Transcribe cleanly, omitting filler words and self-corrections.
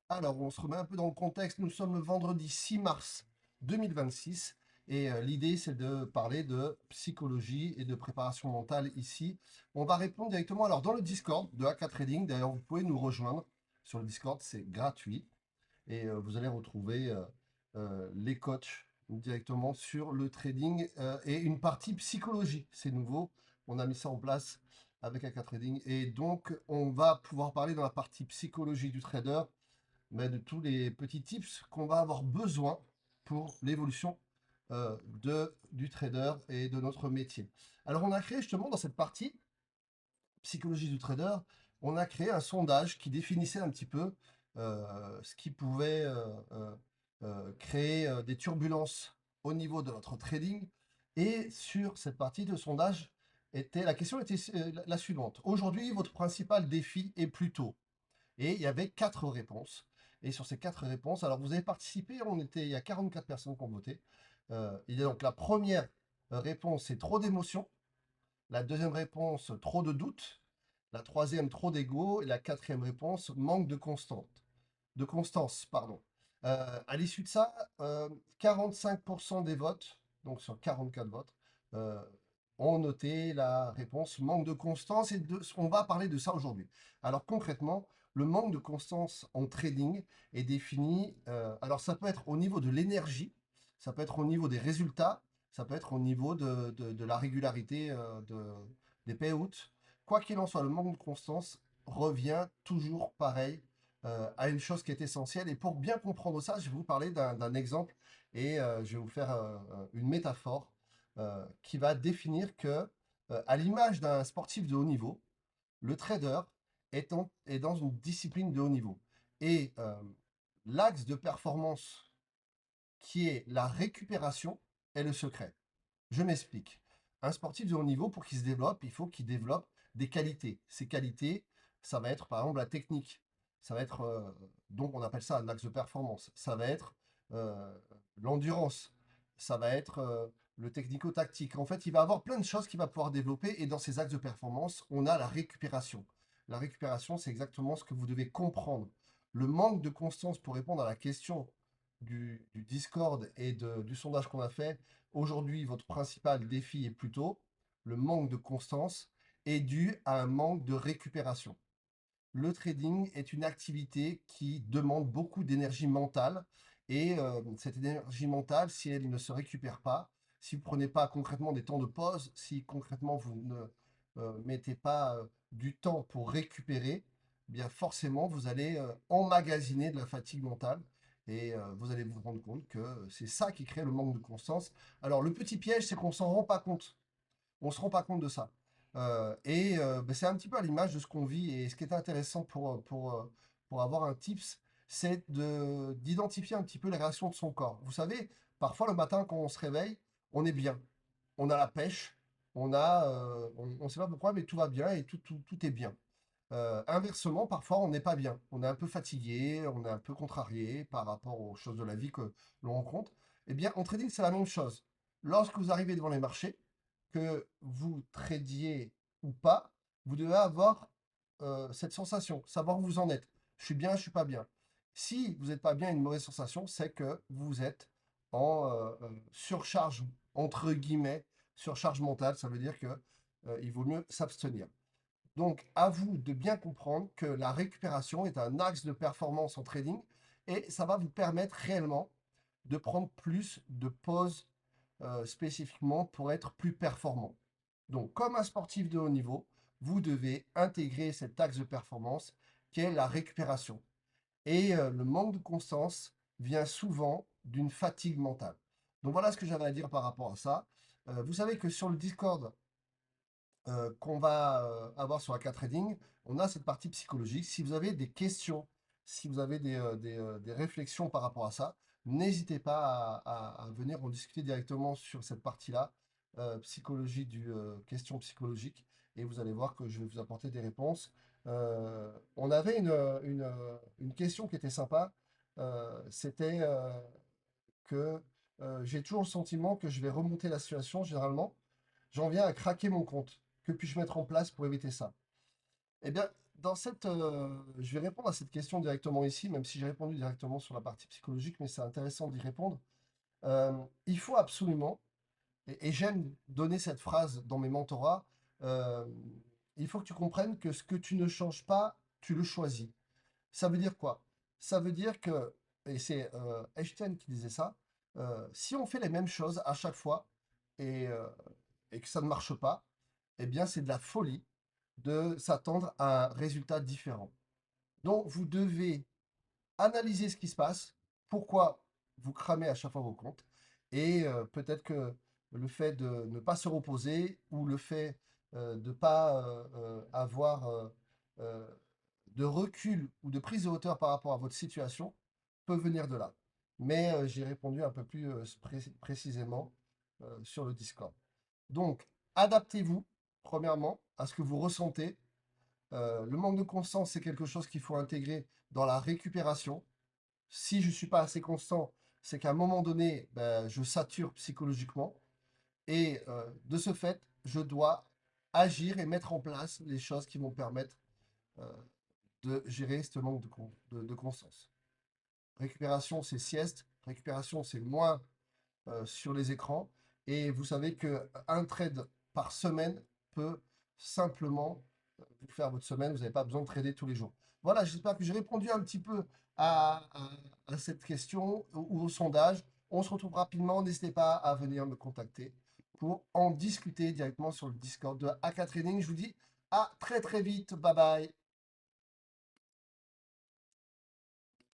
Alors, on se remet un peu dans le contexte. Nous sommes le vendredi 6 mars 2026 et l'idée, c'est de parler de psychologie et de préparation mentale ici. On va répondre directement alors dans le Discord de AK Trading. D'ailleurs, vous pouvez nous rejoindre sur le Discord, c'est gratuit et vous allez retrouver les coachs directement sur le trading et une partie psychologie. C'est nouveau, on a mis ça en place avec AK Trading et donc on va pouvoir parler dans la partie psychologie du trader mais de tous les petits tips qu'on va avoir besoin pour l'évolution du trader et de notre métier. Alors on a créé justement dans cette partie psychologie du trader, on a créé un sondage qui définissait un petit peu ce qui pouvait créer des turbulences au niveau de notre trading. Et sur cette partie de sondage, la question était la suivante. Aujourd'hui, votre principal défi est plutôt et il y avait 4 réponses. Et sur ces 4 réponses, alors vous avez participé, il y a 44 personnes qui ont voté. Il y a donc la première réponse, c'est trop d'émotions. La deuxième réponse, trop de doutes. La troisième, trop d'ego. Et la quatrième réponse, manque de constance, pardon. À l'issue de ça, 45% des votes, donc sur 44 votes, euh, ont noté la réponse manque de constance et on va parler de ça aujourd'hui. Alors concrètement, le manque de constance en trading est défini, alors ça peut être au niveau de l'énergie, ça peut être au niveau des résultats, ça peut être au niveau de la régularité des payouts. Quoi qu'il en soit, le manque de constance revient toujours pareil à une chose qui est essentielle. Et pour bien comprendre ça, je vais vous parler d'un exemple et je vais vous faire une métaphore qui va définir que, à l'image d'un sportif de haut niveau, le trader est dans une discipline de haut niveau. Et l'axe de performance qui est la récupération est le secret. Je m'explique. Un sportif de haut niveau, pour qu'il se développe, il faut qu'il développe des qualités. Ces qualités, ça va être par exemple la technique. Ça va être, donc on appelle ça un axe de performance. Ça va être euh, l'endurance. Ça va être le technico-tactique. En fait, il va avoir plein de choses qu'il va pouvoir développer. Et dans ces axes de performance, on a la récupération. La récupération, c'est exactement ce que vous devez comprendre. Le manque de constance pour répondre à la question du Discord et du sondage qu'on a fait, aujourd'hui, votre principal défi est plutôt le manque de constance est dû à un manque de récupération. Le trading est une activité qui demande beaucoup d'énergie mentale et cette énergie mentale, si elle ne se récupère pas, si vous ne prenez pas concrètement des temps de pause, si concrètement vous ne mettez pas du temps pour récupérer, eh bien forcément vous allez emmagasiner de la fatigue mentale et vous allez vous rendre compte que c'est ça qui crée le manque de constance. Alors le petit piège, c'est qu'on s'en rend pas compte. On se rend pas compte de ça. Ben, c'est un petit peu à l'image de ce qu'on vit. Et ce qui est intéressant pour avoir un tips, c'est d'identifier un petit peu les réactions de son corps. Vous savez, parfois le matin, quand on se réveille, on est bien. On a la pêche, on ne sait pas pourquoi, mais tout va bien et tout est bien. Inversement, parfois, on n'est pas bien. On est un peu fatigué, on est un peu contrarié par rapport aux choses de la vie que l'on rencontre. Eh bien, en trading, c'est la même chose. Lorsque vous arrivez devant les marchés, que vous tradiez ou pas, vous devez avoir cette sensation, savoir où vous en êtes. Je suis bien, je suis pas bien. Si vous n'êtes pas bien, une mauvaise sensation, c'est que vous êtes en surcharge, entre guillemets, surcharge mentale. Ça veut dire que il vaut mieux s'abstenir. Donc, à vous de bien comprendre que la récupération est un axe de performance en trading et ça va vous permettre réellement de prendre plus de pauses spécifiquement pour être plus performant. Donc, comme un sportif de haut niveau, vous devez intégrer cet axe de performance qui est la récupération. Et le manque de constance vient souvent d'une fatigue mentale. Donc, voilà ce que j'avais à dire par rapport à ça. Vous savez que sur le Discord, qu'on va avoir sur AK Trading, on a cette partie psychologique. Si vous avez des questions, si vous avez des réflexions par rapport à ça, n'hésitez pas à venir en discuter directement sur cette partie-là, psychologie question psychologique, et vous allez voir que je vais vous apporter des réponses. On avait une question qui était sympa, c'était que j'ai toujours le sentiment que je vais remonter la situation généralement. J'en viens à craquer mon compte. Que puis-je mettre en place pour éviter ça? Eh bien, je vais répondre à cette question directement ici, même si j'ai répondu directement sur la partie psychologique, mais c'est intéressant d'y répondre. Il faut absolument, et j'aime donner cette phrase dans mes mentorats, euh, il faut que tu comprennes que ce que tu ne changes pas, tu le choisis. Ça veut dire quoi? Ça veut dire que, et c'est Einstein qui disait ça, si on fait les mêmes choses à chaque fois et, euh, et que ça ne marche pas, eh bien c'est de la folie de s'attendre à un résultat différent. Donc vous devez analyser ce qui se passe, pourquoi vous cramez à chaque fois vos comptes, et peut-être que le fait de ne pas se reposer ou le fait de ne pas avoir euh, de recul ou de prise de hauteur par rapport à votre situation peut venir de là. Mais j'ai répondu un peu plus précisément sur le Discord. Donc, adaptez-vous, premièrement, à ce que vous ressentez. Le manque de constance, c'est quelque chose qu'il faut intégrer dans la récupération. Si je ne suis pas assez constant, c'est qu'à un moment donné, ben, je sature psychologiquement. Et de ce fait, je dois agir et mettre en place les choses qui vont permettre euh, de gérer ce manque de constance. Récupération, c'est sieste. Récupération, c'est moins sur les écrans. Et vous savez qu'un trade par semaine peut simplement vous faire votre semaine. Vous n'avez pas besoin de trader tous les jours. Voilà, j'espère que j'ai répondu un petit peu à cette question ou au sondage. On se retrouve rapidement. N'hésitez pas à venir me contacter pour en discuter directement sur le Discord de AK Trading. Je vous dis à très très vite. Bye bye.